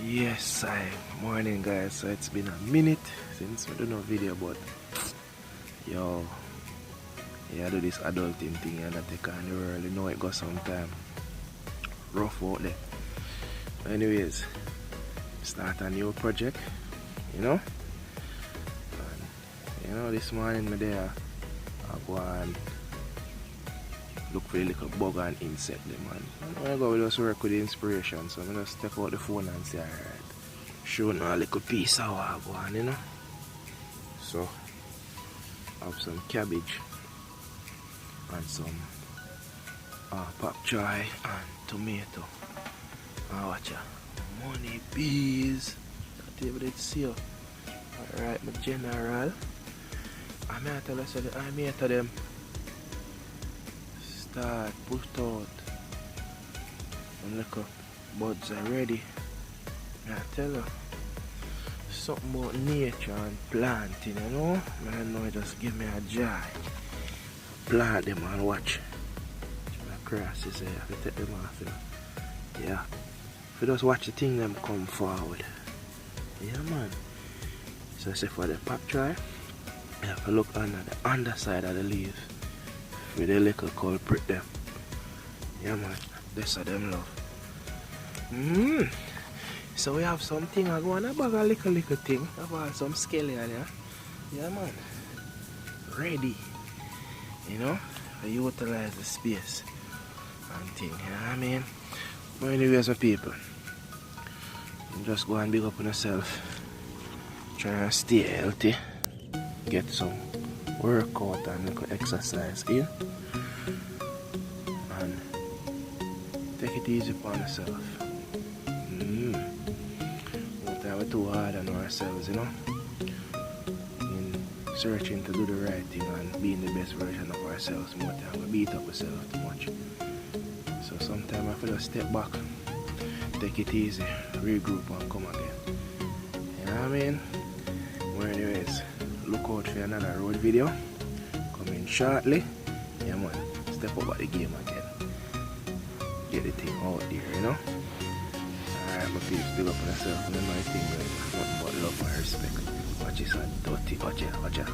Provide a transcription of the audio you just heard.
Yes, morning guys. So it's been a minute since we do no video, but yo, yeah, I do this adulting thing and I take on the world. You know it goes sometime rough out there. Anyways, start a new project, you know. And, this morning me there, I go and look for a little bug and insect them, man. I go just work with the inspiration, so I just take out the phone and say, alright, show now a little piece of what I go on, you know. So I have some cabbage and some pak choy and tomato. And watch ya, money bees. That's able to see you. Alright, my general. I may tell you, so I may tell them start put out and look up buds are ready. I tell you something about nature and planting, you know. I know it just give me a joy. Plant them and watch. My grasses here, I have to take them off, you know. Yeah. If you just watch the thing them come forward. Yeah man. So I say for the pak choy, you have to look under the underside of the leaves with the little culprit them. Yeah man, that's how them love. So we have something I go on a bag of little thing. I have some scaly on there. Yeah man. Ready. You know? I utilize the space and thing, you know what I mean? But anyways my people, just go and big up on yourself. Try and stay healthy. Get some workout and little exercise in. And take it easy upon yourself. We're too hard on ourselves, you know. In searching to do the right thing and being the best version of ourselves, more time we beat up ourselves too much. So sometimes I feel to step back, take it easy, regroup and come again. You know what I mean? Well anyways, look out for another road video coming shortly. Yeah man, step up at the game again. Get the thing out there, you know. Alright my peeps, big up on yourself. Remember my thing, right? Nothing but love and respect. Watch this one, dirty, watch it. Watch it.